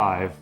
5.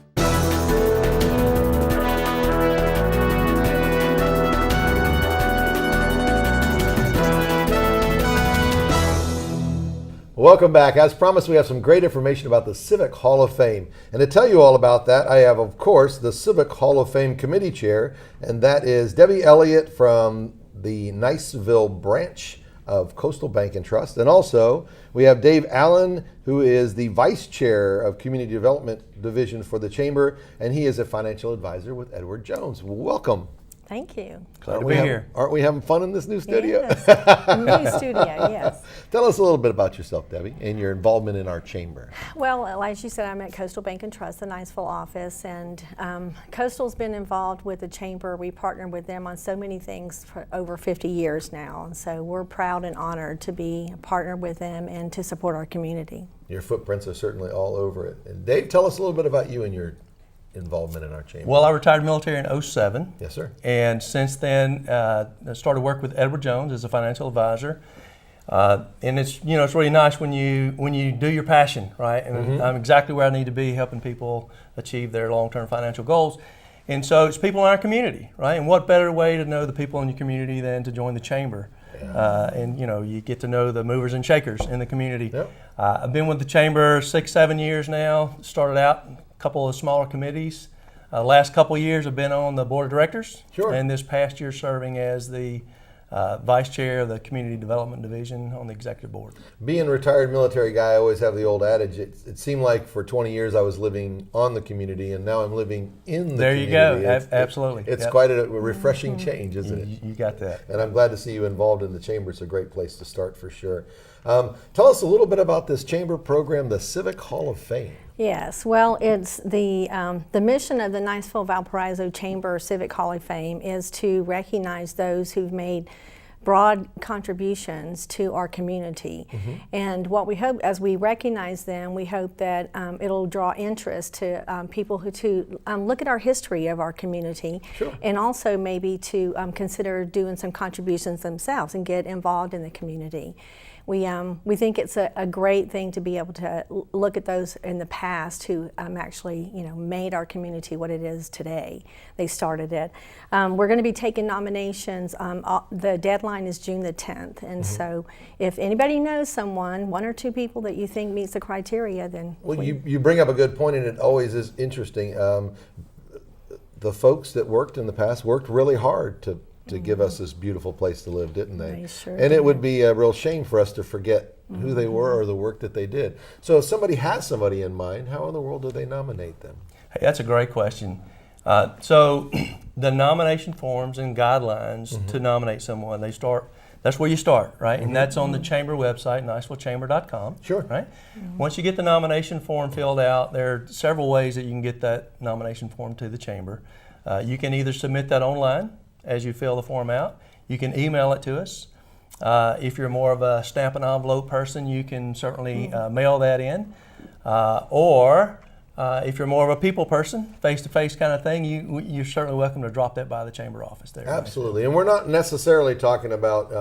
Welcome back. As promised, we have some great information about the Civic Hall of Fame. And to tell you all about that, I have, of course, the Civic Hall of Fame Committee Chair, and that is Debbie Elliott from the Niceville branch of Coastal Bank and Trust. And also, we have Dave Allen, who is the Vice Chair of Community Development Division for the Chamber, and he is a financial advisor with Edward Jones. Welcome. Thank you. Glad to be here. Aren't we having fun in this new studio? Yes, new studio, yes. Tell us a little bit about yourself, Debbie, and your involvement in our chamber. Well, as you said, I'm at Coastal Bank and Trust, the Niceville office, and Coastal's been involved with the chamber. We partnered with them on so many things for over 50 years now, and so we're proud and honored to be partnered with them and to support our community. Your footprints are certainly all over it. And Dave, tell us a little bit about you and your involvement in our chamber. Well, I retired military in 2007. Yes, sir. And since then, I started work with Edward Jones as a financial advisor. And it's it's really nice when you do your passion, right? And I'm exactly where I need to be, helping people achieve their long-term financial goals. And so it's people in our community, right? And what better way to know the people in your community than to join the chamber? Yeah. And you get to know the movers and shakers in the community. Yep. I've been with the chamber 6-7 years now. Started out couple of smaller committees. Last couple of years I've been on the board of directors. Sure. And this past year serving as the vice chair of the community development division on the executive board. Being a retired military guy, I always have the old adage, it seemed like for 20 years I was living on the community and now I'm living in the there community. There you go, absolutely. It's quite a refreshing change, isn't it? You got that. And I'm glad to see you involved in the chamber. It's a great place to start for sure. Tell us a little bit about this chamber program, the Civic Hall of Fame. Yes, well, it's the mission of the Niceville Valparaiso Chamber Civic Hall of Fame is to recognize those who've made broad contributions to our community. And what we hope, as we recognize them, we hope that it'll draw interest to people who look at our history of our community. Sure. And also maybe to consider doing some contributions themselves and get involved in the community. We think it's a great thing to be able to look at those in the past who actually made our community what it is today. They started it. We're going to be taking nominations. The deadline is June the 10th, and so if anybody knows someone, one or two people that you think meets the criteria, then you bring up a good point, and it always is interesting. The folks that worked in the past worked really hard to give us this beautiful place to live, didn't they? They sure and did. It would be a real shame for us to forget who they were or the work that they did. So if somebody has somebody in mind, how in the world do they nominate them? Hey, that's a great question. So the nomination forms and guidelines to nominate someone, that's where you start, right? And that's on the chamber website, nicevillechamber.com. Sure. Right? Once you get the nomination form filled out, there are several ways that you can get that nomination form to the chamber. You can either submit that online as you fill the form out. You can email it to us. If you're more of a stamp and envelope person, you can certainly mail that in. Or if you're more of a people person, face-to-face kind of thing, you're certainly welcome to drop that by the chamber office there. Absolutely. And we're not necessarily talking about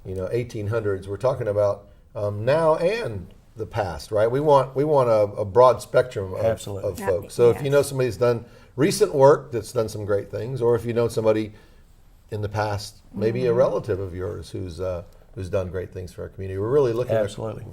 1800s. We're talking about now and the past, right? We want a broad spectrum of folks. So if you know somebody's done recent work that's done some great things, or if you know somebody in the past, maybe a relative of yours who's done great things for our community. We're really looking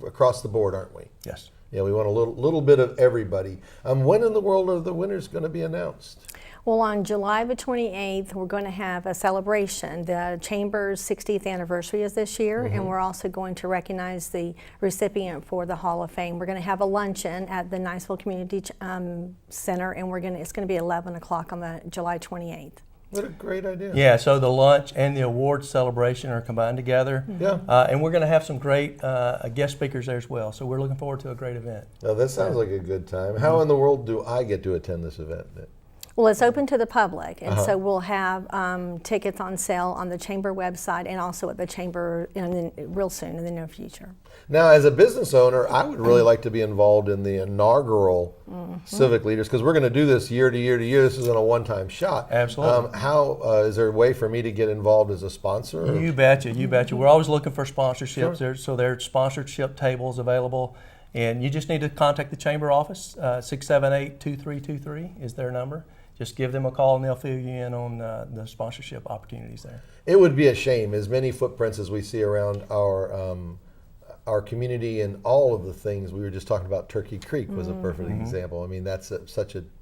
across the board, aren't we? Yes. Yeah, we want a little bit of everybody. When in the world are the winners going to be announced? Well, on July the 28th, we're going to have a celebration. The Chamber's 60th anniversary is this year, and we're also going to recognize the recipient for the Hall of Fame. We're going to have a luncheon at the Niceville Community Center, and it's going to be 11 o'clock on the July 28th. What a great idea. Yeah, so the lunch and the awards celebration are combined together. Yeah. And we're going to have some great guest speakers there as well. So we're looking forward to a great event. Now, that sounds like a good time. How in the world do I get to attend this event? Well, it's open to the public, and so we'll have tickets on sale on the Chamber website and also at the Chamber real soon in the near future. Now, as a business owner, I would really like to be involved in the inaugural Civic Leaders, because we're going to do this year to year to year. This isn't a one-time shot. Absolutely. Is there a way for me to get involved as a sponsor? You betcha, you betcha. We're always looking for sponsorships. Sure. So there are sponsorship tables available. And you just need to contact the chamber office. 678-2323 is their number. Just give them a call and they'll fill you in on the sponsorship opportunities there. It would be a shame, as many footprints as we see around our community and all of the things we were just talking about. Turkey Creek was a perfect example. I mean, that's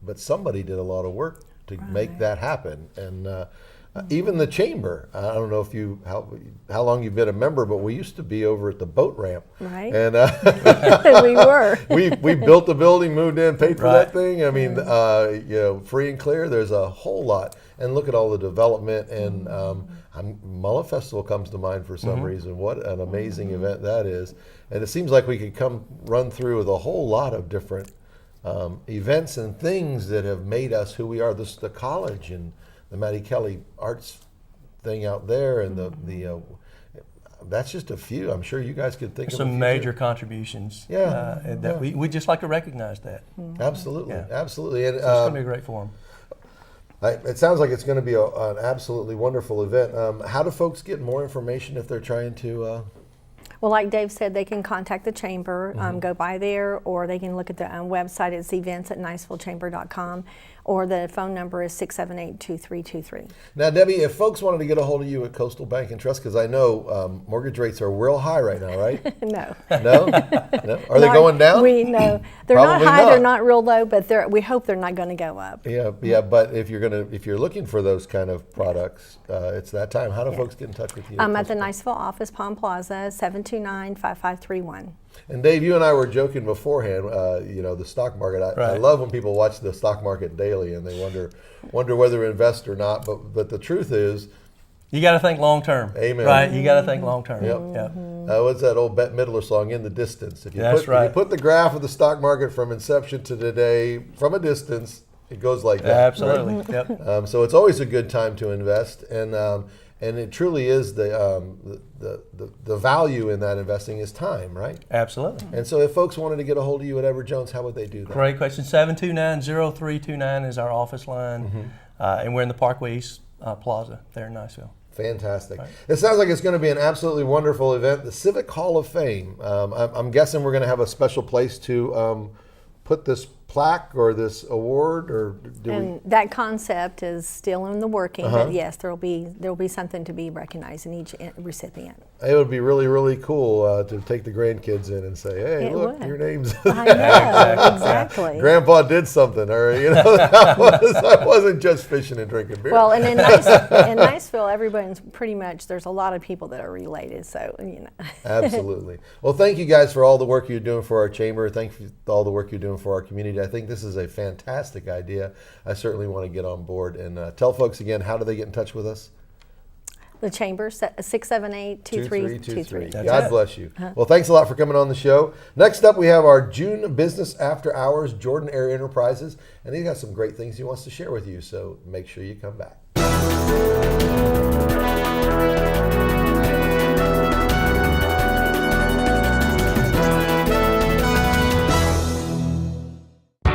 but somebody did a lot of work to make that happen. And even the chamber, I don't know if how long you've been a member, but we used to be over at the boat ramp. Right. And We were. we built the building, moved in, paid for Right. that thing. I mean, free and clear. There's a whole lot. And look at all the development. And Mullet Festival comes to mind for some reason. What an amazing event that is. And it seems like we could run through with a whole lot of different events and things that have made us who we are. The college and the Maddie Kelly Arts thing out there, and the that's just a few. I'm sure you guys could think of Some major contributions. Yeah. That we just like to recognize that. Absolutely, Yeah. absolutely. And So it's going to be a great forum. it sounds like it's going to be an absolutely wonderful event. How do folks get more information if they're trying to? Well, like Dave said, they can contact the chamber, go by there, or they can look at the website. It's events@nicevillechamber.com, or the phone number is 678-2323. Now, Debbie, if folks wanted to get a hold of you at Coastal Bank and Trust, because I know mortgage rates are real high right now, right? No. No? No? Are they going down? No, they're not Probably high. not. They're not real low, but we hope they're not going to go up. Yeah. But if you're looking for those kind of products, it's that time. How do folks get in touch with you? I'm at the Niceville office, Palm Plaza, 729-5531. And Dave, you and I were joking beforehand. The stock market. I Right. love when people watch the stock market daily and they wonder whether to invest or not. But the truth is, You got to think long term. Amen. Right? You got to think long term. Yep. What's that old Bette Midler song, "In the Distance"? If you That's if right. you put the graph of the stock market from inception to today from a distance, it goes like that. Absolutely. right? Yep. So it's always a good time to invest, and it truly is the value in that investing is time, right? Absolutely. And so if folks wanted to get a hold of you at Edward Jones, how would they do that? Great question. 729-0329 is our office line, and we're in the Parkway East Plaza there in Niceville. Fantastic. It sounds like it's going to be an absolutely wonderful event. The Civic Hall of Fame. I'm guessing we're going to have a special place to put this plaque or this award, or do And that concept is still in the working, but yes, there will be something to be recognized in each recipient. It would be really, really cool to take the grandkids in and say, "Hey, It look, would. your name's I know, exactly. Grandpa did something," or I wasn't just fishing and drinking beer. Well, and in Niceville, everyone's pretty much, there's a lot of people that are related, so, Absolutely. Well, thank you guys for all the work you're doing for our chamber. Thank you for all the work you're doing for our community. I think this is a fantastic idea. I certainly want to get on board. And tell folks again, how do they get in touch with us? The chamber, 678-2323. God bless you. Well, thanks a lot for coming on the show. Next up, we have our June Business After Hours, Jordan Area Enterprises. And he's got some great things he wants to share with you. So make sure you come back.